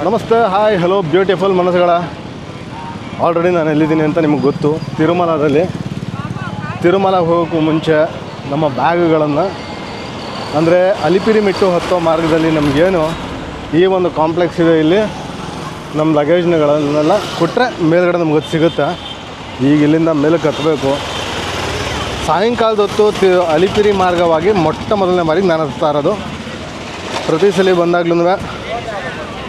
ನಮಸ್ತೆ, hi, hello beautiful ಮನಸ್ಸುಗಳ. Already ನಾನು ಎಲ್ಲಿದ್ದೀನಿ ಅಂತ ನಿಮಗೆ ಗೊತ್ತು. ತಿರುಮಲ ಹೋಗೋಕ್ಕೂ ಮುಂಚೆ ನಮ್ಮ ಬ್ಯಾಗುಗಳನ್ನು ಅಂದರೆ ಅಲಿಪಿರಿ ಮೆಟ್ಟು ಹತ್ತೋ ಮಾರ್ಗದಲ್ಲಿ ನಮಗೇನು ಈ ಒಂದು ಕಾಂಪ್ಲೆಕ್ಸ್ ಇದೆ, ಇಲ್ಲಿ ನಮ್ಮ ಲಗೇಜ್ಗಳನ್ನೆಲ್ಲ ಕೊಟ್ಟರೆ ಮೇಲ್ಗಡೆ ನಮ್ಗೆ ಗೊತ್ತು ಸಿಗುತ್ತೆ. ಈಗ ಇಲ್ಲಿಂದ ಮೇಲಕ್ಕೆ ಹತ್ತಬೇಕು. ಸಾಯಂಕಾಲದ ಹೊತ್ತು ಅಲಿಪಿರಿ ಮಾರ್ಗವಾಗಿ ಮೊಟ್ಟ ಮೊದಲನೇ ಬಾರಿಗೆ ನಾನು ಹತ್ತಾ ಇರೋದು. ಪ್ರತಿ ಸಲ ಬಂದಾಗ್ಲೂ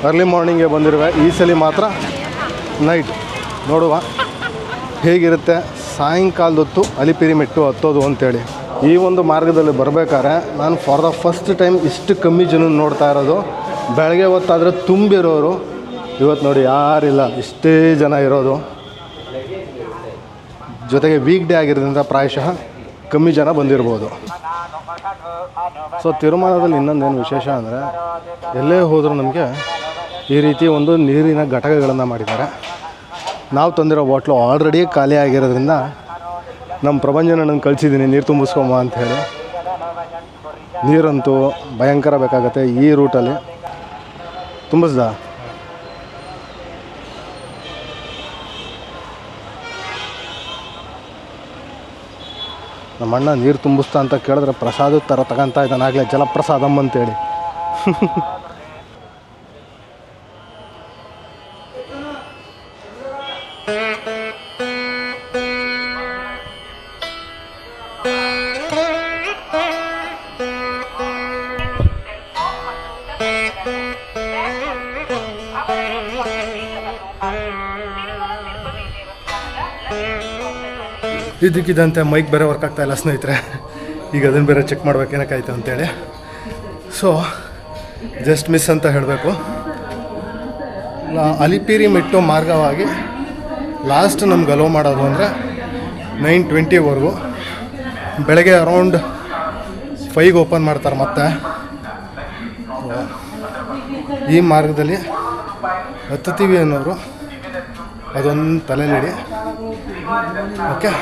ಅರ್ಲಿ ಮಾರ್ನಿಂಗ್ಗೆ ಬಂದಿರುವೆ. ಈ ಸಲ ಮಾತ್ರ ನೈಟ್ ನೋಡುವ ಹೇಗಿರುತ್ತೆ ಸಾಯಂಕಾಲದ ಹೊತ್ತು ಅಲಿಪಿರಿ ಮೆಟ್ಟು ಹತ್ತೋದು ಅಂಥೇಳಿ. ಈ ಒಂದು ಮಾರ್ಗದಲ್ಲಿ ಬರಬೇಕಾದ್ರೆ ನಾನು ಫಾರ್ ದ ಫಸ್ಟ್ ಟೈಮ್ ಇಷ್ಟು ಕಮ್ಮಿ ಜನ ನೋಡ್ತಾ ಇರೋದು. ಬೆಳಗ್ಗೆ ಹೊತ್ತಾದರೆ ತುಂಬಿರೋರು, ಇವತ್ತು ನೋಡಿ ಯಾರಿಲ್ಲ, ಇಷ್ಟೇ ಜನ ಇರೋದು. ಜೊತೆಗೆ ವೀಕ್ ಡೇ ಆಗಿರೋದ್ರಿಂದ ಪ್ರಾಯಶಃ ಕಮ್ಮಿ ಜನ ಬಂದಿರ್ಬೋದು. ಸೊ ತಿರುಮಲದಲ್ಲಿ ಇನ್ನೊಂದೇನು ವಿಶೇಷ ಅಂದರೆ ಎಲ್ಲೇ ಹೋದರೂ ನಮಗೆ ಈ ರೀತಿ ಒಂದು ನೀರಿನ ಘಟಕಗಳನ್ನು ಮಾಡಿದ್ದಾರೆ. ನಾವು ತಂದಿರೋ ಬಾಟ್ಲು ಆಲ್ರೆಡಿ ಖಾಲಿ ಆಗಿರೋದ್ರಿಂದ ನಮ್ಮ ಪ್ರಪಂಚನ ನಾನು ಕಳಿಸಿದ್ದೀನಿ ನೀರು ತುಂಬಿಸ್ಕೊಂಬ ಅಂಥೇಳಿ. ನೀರಂತೂ ಭಯಂಕರ ಬೇಕಾಗುತ್ತೆ ಈ ರೂಟಲ್ಲಿ. ತುಂಬಿಸ್ದ ನಮ್ಮ ಅಣ್ಣ ನೀರು ತುಂಬಿಸ್ತಾ ಅಂತ ಕೇಳಿದ್ರೆ ಪ್ರಸಾದದ ಥರ ತಗೊತಾ ಇದ್ದಾನಾಗಲೇ, ಜಲಪ್ರಸಾದಮ್ ಅಂತೇಳಿ. ಇದಕ್ಕಿದಂತೆ ಮೈಕ್ ಬೇರೆ ವರ್ಕ್ ಆಗ್ತಾಯಿಲ್ಲ ಸ್ನೇಹಿತರೆ. ಈಗ ಅದನ್ನು ಬೇರೆ ಚೆಕ್ ಮಾಡ್ಬೇಕೇನಕ್ಕಾಯ್ತು ಅಂತೇಳಿ. ಸೊ ಜಸ್ಟ್ ಮಿಸ್ ಅಂತ ಹೇಳಬೇಕು. ಅಲಿಪಿರಿ ಮೆಟ್ಟು ಮಾರ್ಗವಾಗಿ ಲಾಸ್ಟ್ ನಮ್ಗೆ ಅಲೋ ಮಾಡೋದು ಅಂದರೆ 9:20ವರೆಗೂ. ಬೆಳಗ್ಗೆ ಅರೌಂಡ್ 5 ಓಪನ್ ಮಾಡ್ತಾರೆ. ಮತ್ತೆ ಈ ಮಾರ್ಗದಲ್ಲಿ ಹತ್ತುತ್ತೀವಿ ಅನ್ನೋರು ಅದೊಂದು ತಲೆಲಿಡಿ. ಓಕೆ,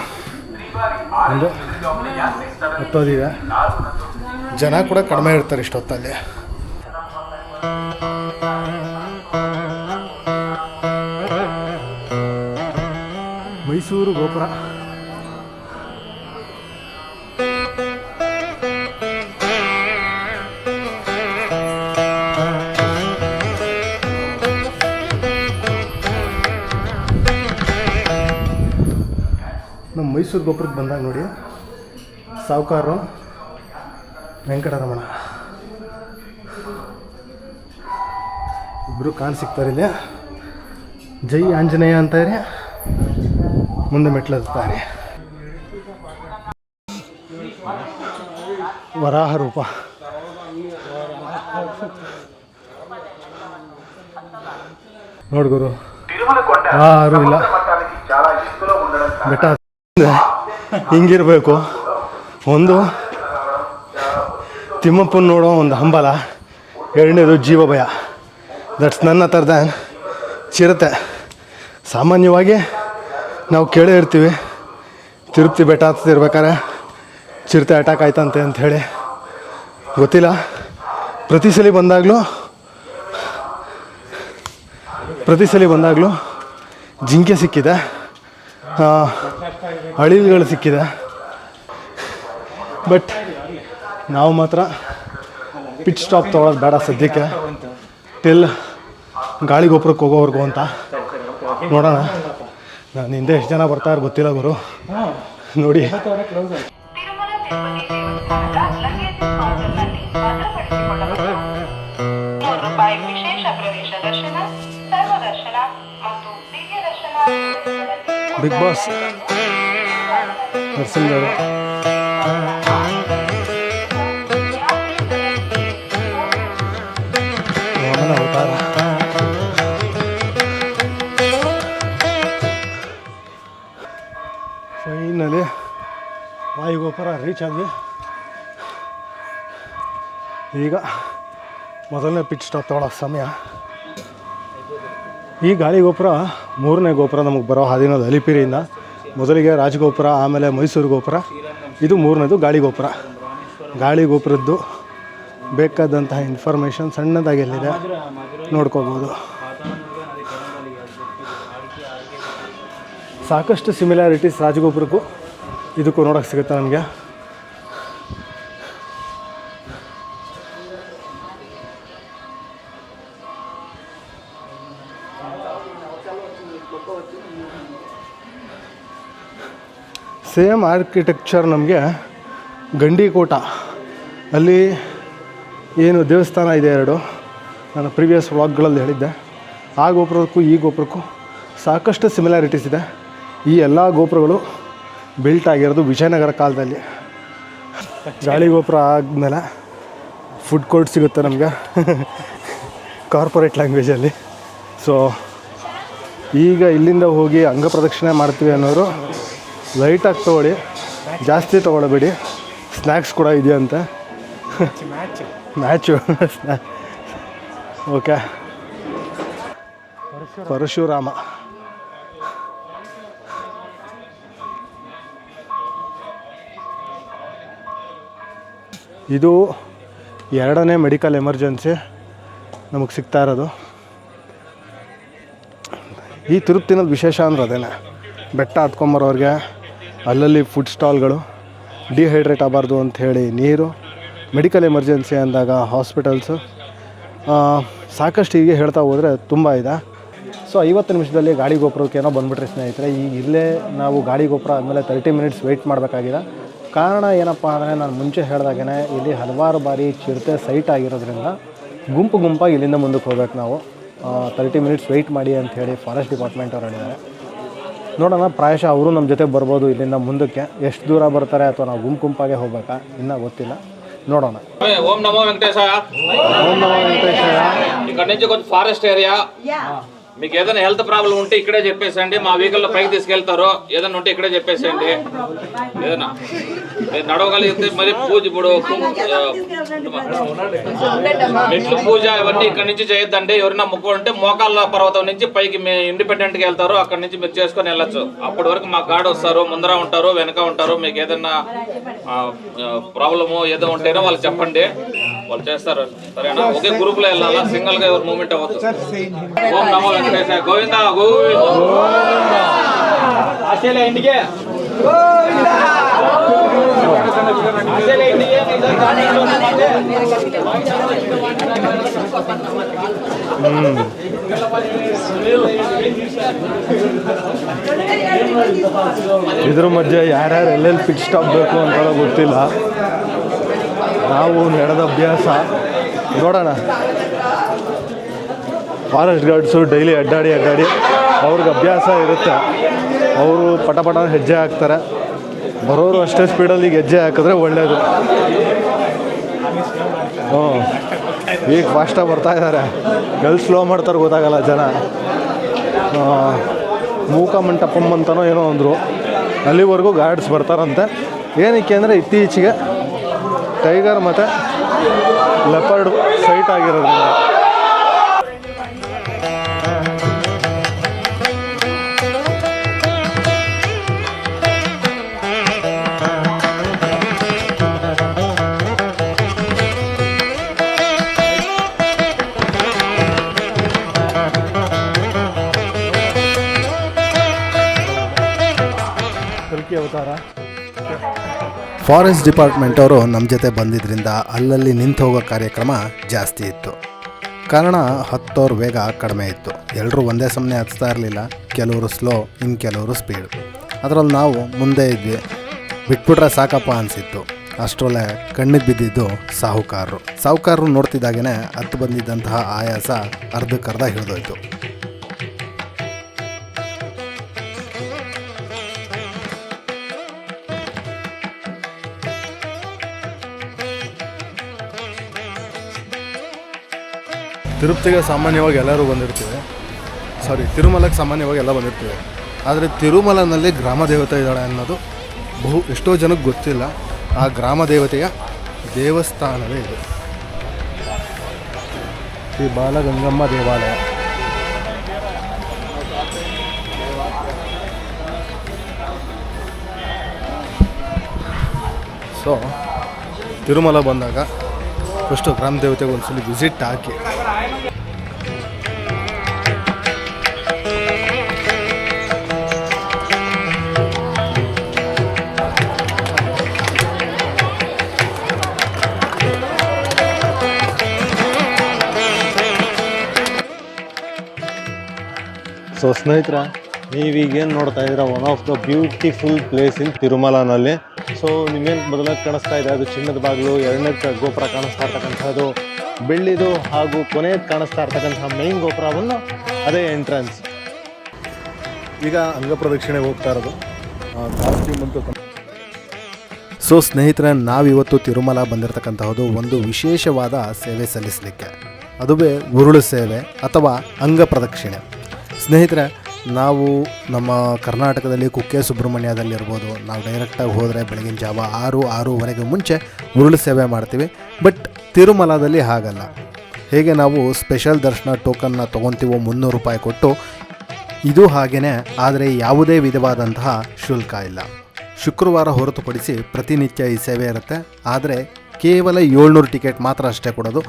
ಒಂದು ಹತ್ತೋದಿದೆ. ಜನ ಕೂಡ ಕಡಿಮೆ ಇರ್ತಾರೆ ಇಷ್ಟೊತ್ತಲ್ಲಿ. ಮೈಸೂರು ಗೋಪುರ ನಮ್ಮ ಮೈಸೂರು ಗೋಪುರಕ್ಕೆ ಬಂದಾಗ ನೋಡಿ, ಸಾವುಕಾರರು ವೆಂಕಟರಮಣ ಇಬ್ಬರು ಕಾಣ್ ಸಿಗ್ತಾರೆ ಇಲ್ಲಿ. ಜೈ ಆಂಜನೇಯ ಅಂತಾರೆ, ಮುಂದೆ ಮೆಟ್ಲುತ್ತಾರೆ. ವರಾಹ ರೂಪ ನೋಡ್ಗುರು, ಯಾರೂ ಇಲ್ಲ. ಬೆಟ್ಟ ಹಿಂಗಿರಬೇಕು. ಒಂದು ತಿಮ್ಮಪ್ಪನ ನೋಡೋ ಒಂದು ಹಂಬಲ, ಎರಡನೇದು ಜೀವ ಭಯ. ದಟ್ಸ್ ನನ್ನ ಥರದ ಚಿರತೆ. ಸಾಮಾನ್ಯವಾಗಿ ನಾವು ಕೇಳೇ ಇರ್ತೀವಿ ತಿರುಪತಿ ಬೆಟ್ಟ ಹತ್ತಿರ್ಬೇಕಾದ್ರೆ ಚಿರತೆ ಅಟ್ಯಾಕ್ ಆಯ್ತಂತೆ ಅಂಥೇಳಿ. ಗೊತ್ತಿಲ್ಲ, ಪ್ರತಿ ಸಲ ಬಂದಾಗಲೂ ಜಿಂಕೆ ಸಿಕ್ಕಿದೆ, ಅಳಿಲುಗಳು ಸಿಕ್ಕಿದೆ. ಬಟ್ ನಾವು ಮಾತ್ರ ಪಿಚ್ ಸ್ಟಾಪ್ ತೊಗೊಳೋದು ಬೇಡ ಸದ್ಯಕ್ಕೆ, ಟಿಲ್ ಗಾಳಿ ಗೋಪುರಕ್ಕೆ ಹೋಗೋವರೆಗೂ ಅಂತ ನೋಡೋಣ. ನಾನು ಹಿಂದೆ ಎಷ್ಟು ಜನ ಬರ್ತಾರೆ ಗೊತ್ತಿಲ್ಲ ಗುರು, ನೋಡಿ. ಬಿಗ್ ಬಾಸ್ ನರಸಿಂಹರು ಅವತಾರ. ಫೈನಲಿ ವಾಯುಗೋಪುರ ರೀಚ್ ಆದ್ವಿ. ಈಗ ಮೊದಲನೇ ಪಿಚ್ ಸ್ಟಾಪ್ ತೊಗೊಳ್ಳೋ ಸಮಯ. ಈ ಗಾಳಿ ಗೋಪುರ 3ನೇ ಗೋಪುರ ನಮಗೆ ಬರೋ ಹಾದಿನೋದು ಅಲಿಪಿರಿಯಿಂದ. ಮೊದಲಿಗೆ ರಾಜಗೋಪುರ, ಆಮೇಲೆ ಮೈಸೂರು ಗೋಪುರ, ಇದು 3ನೇದು ಗಾಳಿ ಗೋಪುರ. ಗಾಳಿ ಗೋಪುರದ್ದು ಬೇಕಾದಂತಹ ಇನ್ಫಾರ್ಮೇಷನ್ ಸಣ್ಣದಾಗಿ ಎಲ್ಲಿದೆ ನೋಡ್ಕೋಬೋದು. ಸಾಕಷ್ಟು ಸಿಮಿಲಾರಿಟೀಸ್ ರಾಜಗೋಪುರಕ್ಕೂ ಇದಕ್ಕೂ ನೋಡೋಕ್ಕೆ ಸಿಗುತ್ತೆ ನಮಗೆ. ಸೇಮ್ ಆರ್ಕಿಟೆಕ್ಚರ್ ನಮಗೆ ಗಂಡಿಕೋಟ ಅಲ್ಲಿ ಏನು ದೇವಸ್ಥಾನ ಇದೆ ಎರಡು, ನಾನು ಪ್ರೀವಿಯಸ್ ವ್ಲಾಗ್ಗಳಲ್ಲಿ ಹೇಳಿದ್ದೆ. ಆ ಗೋಪುರಕ್ಕೂ ಈ ಗೋಪುರಕ್ಕೂ ಸಾಕಷ್ಟು ಸಿಮಿಲಾರಿಟೀಸ್ ಇದೆ. ಈ ಎಲ್ಲ ಗೋಪುರಗಳು ಬಿಲ್ಟ್ ಆಗಿರೋದು ವಿಜಯನಗರ ಕಾಲದಲ್ಲಿ. ಗಾಳಿ ಗೋಪುರ ಆದಮೇಲೆ ಫುಡ್ ಕೋರ್ಟ್ ಸಿಗುತ್ತೆ ನಮಗೆ ಕಾರ್ಪೊರೇಟ್ ಲ್ಯಾಂಗ್ವೇಜಲ್ಲಿ. ಸೊ ಈಗ ಇಲ್ಲಿಂದ ಹೋಗಿ ಅಂಗ ಪ್ರದಕ್ಷಿಣೆ ಮಾಡ್ತೀವಿ ಅನ್ನೋರು ಲೈಟಾಗಿ ತೊಗೊಳ್ಳಿ, ಜಾಸ್ತಿ ತೊಗೊಳ್ಬೇಡಿ. ಸ್ನ್ಯಾಕ್ಸ್ ಕೂಡ ಇದೆಯಂತೆ, ಮ್ಯಾಚು ಓಕೆ. ಪರಶುರಾಮ ಇದು ಎರಡನೇ ಮೆಡಿಕಲ್ ಎಮರ್ಜೆನ್ಸಿ ನಮಗೆ ಸಿಗ್ತಾ ಇರೋದು. ಈ ತಿರುಪತಿನಲ್ಲಿ ವಿಶೇಷ ಅಂದ್ರೆ ಅದೇನೆ, ಬೆಟ್ಟ ಹತ್ಕೊಂಬರೋರಿಗೆ ಅಲ್ಲಲ್ಲಿ ಫುಡ್ ಸ್ಟಾಲ್ಗಳು, ಡಿಹೈಡ್ರೇಟ್ ಆಗಬಾರ್ದು ಅಂಥೇಳಿ ನೀರು, ಮೆಡಿಕಲ್ ಎಮರ್ಜೆನ್ಸಿ ಅಂದಾಗ ಹಾಸ್ಪಿಟಲ್ಸು, ಸಾಕಷ್ಟು ಹೀಗೆ ಹೇಳ್ತಾ ಹೋದರೆ ತುಂಬ ಇದೆ. ಸೊ 50 ನಿಮಿಷದಲ್ಲಿ ಗಾಡಿ ಗೋಪುರಕ್ಕೆ ಏನೋ ಬಂದುಬಿಟ್ರೆ ಸ್ನೇಹಿತರೆ, ಈಗ ಇಲ್ಲೇ ನಾವು ಗಾಡಿ ಗೋಪುರ ಆದಮೇಲೆ 30 ಮಿನಿಟ್ಸ್ ವೆಯ್ಟ್ ಮಾಡಬೇಕಾಗಿದೆ. ಕಾರಣ ಏನಪ್ಪ ಅಂದರೆ, ನಾನು ಮುಂಚೆ ಹೇಳಿದಾಗೇ ಇಲ್ಲಿ ಹಲವಾರು ಬಾರಿ ಚಿರತೆ ಸೈಟ್ ಆಗಿರೋದ್ರಿಂದ ಗುಂಪಾಗಿ ಇಲ್ಲಿಂದ ಮುಂದಕ್ಕೆ ಹೋಗ್ಬೇಕು ನಾವು. 30 ಮಿನಿಟ್ಸ್ ವೆಯ್ಟ್ ಮಾಡಿ ಅಂಥೇಳಿ ಫಾರೆಸ್ಟ್ ಡಿಪಾರ್ಟ್ಮೆಂಟ್ ಅವ್ರು ಹೇಳಿದ್ದಾರೆ. ನೋಡೋಣ, ಪ್ರಾಯಶಃ ಅವರು ನಮ್ಮ ಜೊತೆ ಬರ್ಬೋದು ಇಲ್ಲಿಂದ ಮುಂದಕ್ಕೆ. ಎಷ್ಟು ದೂರ ಬರ್ತಾರೆ ಅಥವಾ ನಾವು ಗುಂಪಾಗೆ ಹೋಗ್ಬೇಕಾ ಇನ್ನೂ ಗೊತ್ತಿಲ್ಲ, ನೋಡೋಣ. ఓం నమో వెంకటేశాయ. ఓం నమో వెంకటేశాయ. ఇక్కడ నుంచి కొంచెం ఫారెస్ట్ ఏరియా. మీకు ఏదైనా హెల్త్ ప్రాబ్లం ఉంటే ఇక్కడే చెప్పేసేయండి, మా వెహికల్లో పైకి తీసుకెళ్తారు. ఏదైనా ఉంటే ఇక్కడే చెప్పేసేయండి. ఏదైనా నడవగలిగితే మరి పూజ ఇప్పుడు మెట్లు పూజ ఇవన్నీ ఇక్కడ నుంచి చేయొద్దండి. ఎవరైనా మొక్కుకుంటే మోకాళ్ళ పర్వతం నుంచి పైకి మీ ఇండిపెండెంట్గా వెళ్తారు, అక్కడ నుంచి మీరు చేసుకొని వెళ్ళొచ్చు. అప్పటి వరకు మా గార్డ్ వస్తారు, ముందర ఉంటారు, వెనక ఉంటారు. మీకు ఏదైనా ప్రాబ్లము ఏదో ఉంటేనో వాళ్ళు చెప్పండి, వాళ్ళు చేస్తారు. సరేనా? ఒకే గ్రూప్లో వెళ్ళాలా, సింగిల్గా ఎవరు మూవ్మెంట్ అవ్వద్దు. ఓం నమో వెంకటేశాయ. గోవిందా గోవిందా. ఆశలే ఇంటికే ಇದ್ರ ಮಧ್ಯೆ ಯಾರ್ಯಾರು ಎಲ್ಲೆಲ್ಲಿ ಪಿಟ್ ಸ್ಟಾಪ್ ಬೇಕು ಅಂತ ಗೊತ್ತಿಲ್ಲ. ನಾವು ನಡೆದ ಅಭ್ಯಾಸ ನೋಡೋಣ. ಫಾರೆಸ್ಟ್ ಗಾರ್ಡ್ಸು ಡೈಲಿ ಅಡ್ಡಾಡಿ ಅವ್ರಿಗೆ ಅಭ್ಯಾಸ ಇರುತ್ತೆ. ಅವರು ಪಟ ಹೆಜ್ಜೆ ಹಾಕ್ತಾರೆ. ಬರೋರು ಅಷ್ಟೇ ಸ್ಪೀಡಲ್ಲಿ ಈಗ ಹೆಜ್ಜೆ ಹಾಕಿದ್ರೆ ಒಳ್ಳೆಯದು. ಈಗ ಫಾಸ್ಟಾಗಿ ಬರ್ತಾ ಇದ್ದಾರೆ, ಎಲ್ಲಿ ಸ್ಲೋ ಮಾಡ್ತಾರೆ ಗೊತ್ತಾಗಲ್ಲ ಜನ. ಮೂಕ ಮಂಟಪಂ ಅಂತನೋ ಏನೋ ಅಂದರು, ಅಲ್ಲಿವರೆಗೂ ಗಾರ್ಡ್ಸ್ ಬರ್ತಾರಂತೆ. ಏನಕ್ಕೆ ಅಂದರೆ ಇತ್ತೀಚೆಗೆ ಟೈಗರ್ ಮತ್ತು ಲೆಪರ್ಡ್ ಸೈಟ್ ಆಗಿರೋದ್ರಿಂದ. ಅವತಾರ. ಫಾರೆಸ್ಟ್ ಡಿಪಾರ್ಟ್ಮೆಂಟ್ ಅವರು ನಮ್ಮ ಜೊತೆ ಬಂದಿದ್ದರಿಂದ ಅಲ್ಲಲ್ಲಿ ನಿಂತು ಹೋಗೋ ಕಾರ್ಯಕ್ರಮ ಜಾಸ್ತಿ ಇತ್ತು. ಕಾರಣ ಹತ್ತೋರ್ ವೇಗ ಕಡಿಮೆ ಇತ್ತು. ಎಲ್ಲರೂ ಒಂದೇ ಸಮನೆ ಹತ್ತಾ ಇರಲಿಲ್ಲ. ಕೆಲವರು ಸ್ಲೋ, ಇನ್ನು ಕೆಲವರು ಸ್ಪೀಡು. ಅದರಲ್ಲಿ ನಾವು ಮುಂದೆ ಇದ್ವಿ. ಬಿಟ್ಬಿಟ್ರೆ ಸಾಕಪ್ಪ ಅನಿಸಿತ್ತು. ಅಷ್ಟರಲ್ಲೇ ಕಣ್ಣಿಗೆ ಬಿದ್ದಿದ್ದು ಸಾಹುಕಾರರು ನೋಡ್ತಿದ್ದಾಗೇ ಹತ್ತು ಬಂದಿದ್ದಂತಹ ಆಯಾಸ ಅರ್ಧಕ್ಕರ್ಧ ಹಿಡಿದೋಯ್ತು. ತಿರುಪತಿಗೆ ಸಾಮಾನ್ಯವಾಗಿ ಎಲ್ಲರೂ ಬಂದಿರ್ತೀವಿ, ತಿರುಮಲಕ್ಕೆ ಸಾಮಾನ್ಯವಾಗಿ ಎಲ್ಲ ಬಂದಿರ್ತೀವಿ. ಆದರೆ ತಿರುಮಲನಲ್ಲಿ ಗ್ರಾಮ ದೇವತೆ ಇದ್ದಾಳೆ ಅನ್ನೋದು ಎಷ್ಟೋ ಜನಕ್ಕೆ ಗೊತ್ತಿಲ್ಲ. ಆ ಗ್ರಾಮ ದೇವತೆಯ ದೇವಸ್ಥಾನವೇ ಇದು, ಶ್ರೀ ಬಾಲಗಂಗಮ್ಮ ದೇವಾಲಯ. ಸೊ ತಿರುಮಲ ಬಂದಾಗ ಫಸ್ಟು ಗ್ರಾಮ ದೇವತೆಗೆ ಒಂದ್ಸಲಿ ವಿಸಿಟ್ ಹಾಕಿ ಸೊ ಸ್ನೇಹಿತರೆ, ನೀವೀಗೇನು ನೋಡ್ತಾ ಇದ್ದೀರಾ one of the beautiful place in ತಿರುಮಲನಲ್ಲಿ. ಸೊ ನಿಮ್ಗೇನು ಮೊದಲಾಗಿ ಕಾಣಿಸ್ತಾ ಇದೆ ಅದು ಚಿನ್ನದ ಬಾಗಿಲು, ಎರಡನೇ ಗೋಪುರ ಕಾಣಿಸ್ತಾ ಇರ್ತಕ್ಕಂಥದ್ದು ಬೆಳ್ಳಿದು, ಹಾಗೂ ಕೊನೆಯದು ಕಾಣಿಸ್ತಾ ಇರ್ತಕ್ಕಂಥ ಮೈನ್ ಗೋಪುರವನ್ನು ಅದೇ ಎಂಟ್ರೆನ್ಸ್. ಈಗ ಅಂಗಪ್ರದಕ್ಷಿಣೆ ಹೋಗ್ತಾ ಇರೋದು ಕಾಸ್ಟ್ಯೂಮ್ ಅಂತೂ. ಸೊ ಸ್ನೇಹಿತರೆ, ನಾವಿವತ್ತು ತಿರುಮಲ ಬಂದಿರತಕ್ಕಂತಹದ್ದು ಒಂದು ವಿಶೇಷವಾದ ಸೇವೆ ಸಲ್ಲಿಸಲಿಕ್ಕೆ, ಅದುವೇ ಉರುಳು ಸೇವೆ ಅಥವಾ ಅಂಗ ಪ್ರದಕ್ಷಿಣೆ. ಸ್ನೇಹಿತರೆ, ನಾವು ನಮ್ಮ ಕರ್ನಾಟಕದಲ್ಲಿ ಕುಕ್ಕೆ ಸುಬ್ರಹ್ಮಣ್ಯದಲ್ಲಿರ್ಬೋದು, ನಾವು ಡೈರೆಕ್ಟಾಗಿ ಹೋದರೆ ಬೆಳಗಿನ ಜಾವ 6-6:30 ಮುಂಚೆ ಉರುಳು ಸೇವೆ ಮಾಡ್ತೀವಿ. ಬಟ್ ತಿರುಮಲದಲ್ಲಿ ಹಾಗಲ್ಲ. ಹೇಗೆ ನಾವು ಸ್ಪೆಷಲ್ ದರ್ಶನ ಟೋಕನ್ನ ತೊಗೊತೀವೋ 300 ರೂಪಾಯಿ ಕೊಟ್ಟು, ಇದು ಹಾಗೇ, ಆದರೆ ಯಾವುದೇ ವಿಧವಾದಂತಹ ಶುಲ್ಕ ಇಲ್ಲ. ಶುಕ್ರವಾರ ಹೊರತುಪಡಿಸಿ ಪ್ರತಿನಿತ್ಯ ಈ ಸೇವೆ ಇರುತ್ತೆ. ಆದರೆ ಕೇವಲ 700 ಟಿಕೆಟ್ ಮಾತ್ರ ಅಷ್ಟೇ ಕೊಡೋದು.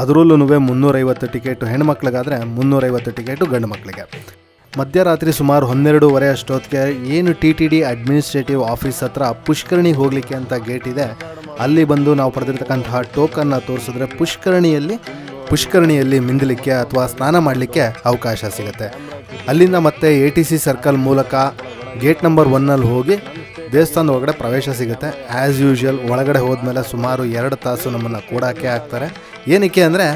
ಅದರಲ್ಲೂ 350 ಟಿಕೆಟು ಹೆಣ್ಮಕ್ಳಿಗಾದರೆ 350 ಟಿಕೆಟು ಗಂಡು ಮಕ್ಕಳಿಗೆ. ಮಧ್ಯರಾತ್ರಿ ಸುಮಾರು 12:30 ಅಷ್ಟೊತ್ತಿಗೆ ಏನು TTD ಅಡ್ಮಿನಿಸ್ಟ್ರೇಟಿವ್ ಆಫೀಸ್ ಹತ್ರ ಪುಷ್ಕರಣಿ ಹೋಗಲಿಕ್ಕೆ ಅಂತ ಗೇಟ್ ಇದೆ, ಅಲ್ಲಿ ಬಂದು ನಾವು ಪಡೆದಿರ್ತಕ್ಕಂತಹ ಟೋಕನ್ನ ತೋರಿಸಿದ್ರೆ ಪುಷ್ಕರಣಿಯಲ್ಲಿ ಮಿಂದಲಿಕ್ಕೆ ಅಥವಾ ಸ್ನಾನ ಮಾಡಲಿಕ್ಕೆ ಅವಕಾಶ ಸಿಗುತ್ತೆ. ಅಲ್ಲಿಂದ ಮತ್ತೆ ATC ಸರ್ಕಲ್ ಮೂಲಕ ಗೇಟ್ ನಂಬರ್ 1 ಹೋಗಿ ದೇವಸ್ಥಾನದ ಒಳಗಡೆ ಪ್ರವೇಶ ಸಿಗುತ್ತೆ. ಆ್ಯಸ್ ಯೂಶ್ವಲ್ ಒಳಗಡೆ ಹೋದ್ಮೇಲೆ ಸುಮಾರು 2 ತಾಸು ನಮ್ಮನ್ನು ಕೂಡಾಕೆ ಹಾಕ್ತಾರೆ. ಏನಕ್ಕೆ ಅಂದರೆ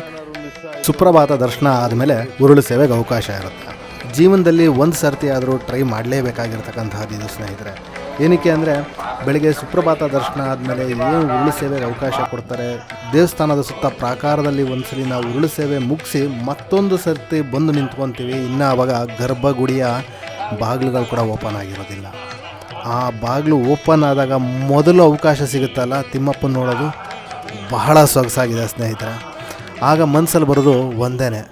ಸುಪ್ರಭಾತ ದರ್ಶನ ಆದಮೇಲೆ ಉರುಳು ಸೇವೆಗೆ ಅವಕಾಶ ಇರುತ್ತೆ. ಜೀವನದಲ್ಲಿ ಒಂದು ಸರ್ತಿ ಆದರೂ ಟ್ರೈ ಮಾಡಲೇಬೇಕಾಗಿರ್ತಕ್ಕಂಥದ್ದು ಇದು ಸ್ನೇಹಿತರೆ. ಏನಕ್ಕೆ ಅಂದರೆ ಬೆಳಗ್ಗೆ ಸುಪ್ರಭಾತ ದರ್ಶನ ಆದಮೇಲೆ ಏನು ಉರುಳು ಸೇವೆಗೆ ಅವಕಾಶ ಕೊಡ್ತಾರೆ. ದೇವಸ್ಥಾನದ ಸುತ್ತ ಪ್ರಾಕಾರದಲ್ಲಿ ಒಂದ್ಸಲಿ ನಾವು ಉರುಳು ಸೇವೆ ಮುಗಿಸಿ ಮತ್ತೊಂದು ಸರ್ತಿ ಬಂದು ನಿಂತ್ಕೊತೀವಿ. ಇನ್ನು ಆವಾಗ ಗರ್ಭಗುಡಿಯ ಬಾಗಿಲುಗಳು ಕೂಡ ಓಪನ್ ಆಗಿರೋದಿಲ್ಲ. ಆ ಬಾಗಿಲು ಓಪನ್ ಆದಾಗ ಮೊದಲು ಅವಕಾಶ ಸಿಗುತ್ತಲ್ಲ ತಿಮ್ಮಪ್ಪನ ನೋಡೋದು, ಬಹಳ ಸೊಗಸಾಗಿದೆ ಸ್ನೇಹಿತರೆ. ಆಗ ಮನಸ್ಸಲ್ಲಿ ಬರೋದು ಒಂದೇ,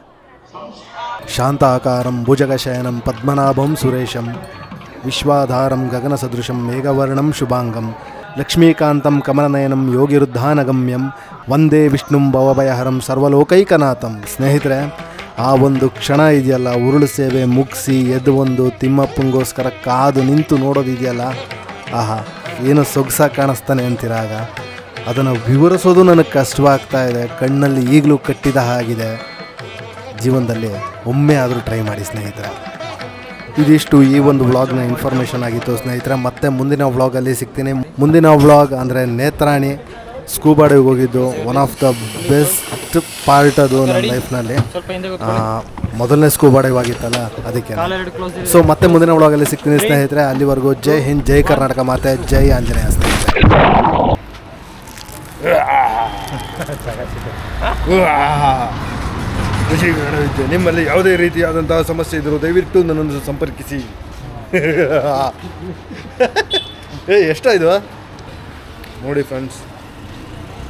ಶಾಂತಾಕಾರಂ ಭುಜಗಶಯನಂ ಪದ್ಮನಾಭಂ ಸುರೇಶಂ ವಿಶ್ವಾಧಾರಂ ಗಗನ ಸದೃಶಂ ಮೇಘವರ್ಣಂ ಶುಭಾಂಗಂ ಲಕ್ಷ್ಮೀಕಾಂತಂ ಕಮಲನಯನಂ ಯೋಗಿರುದ್ಧಾನಗಮ್ಯಂ ವಂದೇ ವಿಷ್ಣುಂ ಭವಭಯಹರಂ ಸರ್ವಲೋಕೈಕನಾಥಂ. ಸ್ನೇಹಿತರೆ, ಆ ಒಂದು ಕ್ಷಣ ಇದೆಯಲ್ಲ, ಉರುಳು ಸೇವೆ ಮುಗಿಸಿ ಎದ್ದು ಒಂದು ತಿಮ್ಮಪ್ಪಂಗೋಸ್ಕರ ಕಾದು ನಿಂತು ನೋಡೋದಿದೆಯಲ್ಲ, ಆಹಾ ಏನು ಸೊಗಸಾಗಿ ಕಾಣಿಸ್ತಾನೆ ಅಂತೀರಾಗ. ಅದನ್ನು ವಿವರಿಸೋದು ನನಗೆ ಕಷ್ಟವಾಗ್ತಾ ಇದೆ. ಕಣ್ಣಲ್ಲಿ ಈಗಲೂ ಕಟ್ಟಿದ ಹಾಗಿದೆ. ಜೀವನದಲ್ಲಿ ಒಮ್ಮೆ ಆದರೂ ಟ್ರೈ ಮಾಡಿ ಸ್ನೇಹಿತರೆ. ಇದಿಷ್ಟು ಈ ಒಂದು ವ್ಲಾಗ್ನ ಇನ್ಫಾರ್ಮೇಷನ್ ಆಗಿತ್ತು ಸ್ನೇಹಿತರೆ. ಮತ್ತೆ ಮುಂದಿನ ವ್ಲಾಗಲ್ಲಿ ಸಿಗ್ತೀನಿ. ಮುಂದಿನ ವ್ಲಾಗ್ ಅಂದರೆ ನೇತ್ರಾಣಿ ಸ್ಕೂಬಾ ಡೈವ್ಗೆ ಹೋಗಿದ್ದು one of the best part ಅದು ನನ್ನ ಲೈಫ್ನಲ್ಲಿ. ಮೊದಲನೇ ಸ್ಕೂಬಾ ಡೈವ್ ಆಗಿತ್ತಲ್ಲ ಅದಕ್ಕೆ. ಸೊ ಮತ್ತೆ ಮುಂದಿನ ವ್ಲಾಗಲ್ಲಿ ಸಿಗ್ತೀನಿ ಸ್ನೇಹಿತರೆ. ಅಲ್ಲಿವರೆಗೂ ಜೈ ಹಿಂದ್, ಜೈ ಕರ್ನಾಟಕ ಮಾತೆ, ಜೈ ಆಂಜನೇಯ ಸ್ನೇಹಿತರೆ. ನಿಮ್ಮಲ್ಲಿ ಯಾವುದೇ ರೀತಿಯಾದಂತಹ ಸಮಸ್ಯೆ ಇದ್ದರೂ ದಯವಿಟ್ಟು ನನ್ನನ್ನು ಸಂಪರ್ಕಿಸಿ. ಎಷ್ಟಾಯಿತು ನೋಡಿ ಫ್ರೆಂಡ್ಸ್,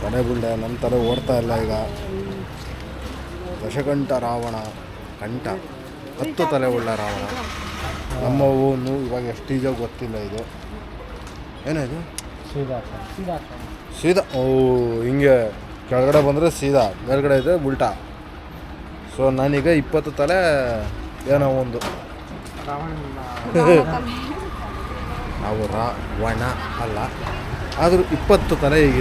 ತಲೆ ಬುಳ್ಳೆ ನನ್ನ ತಲೆ ಓಡ್ತಾ ಇಲ್ಲ. ಈಗ ದಶಕಂಠ ರಾವಣ ಕಂಠ 10 ತಲೆ ಉಳ್ಳ ರಾವಣ. ನಮ್ಮವು ಇವಾಗ ಎಷ್ಟು ಈಜಾಗಿ ಗೊತ್ತಿಲ್ಲ. ಇದು ಏನಿದು ಸೀದಾ ಓ ಹಿಂಗೆ ಕೆಳಗಡೆ ಬಂದರೆ ಸೀದಾ, ಮೇಲ್ಗಡೆ ಇದೆ ಉಲ್ಟಾ. ಸೊ ನಾನೀಗ 20 ತಲೆ ಏನೋ ಒಂದು ನಾವು ರಾವಣ ಅಲ್ಲ, ಆದರೂ 20 ತಲೆ ಈಗ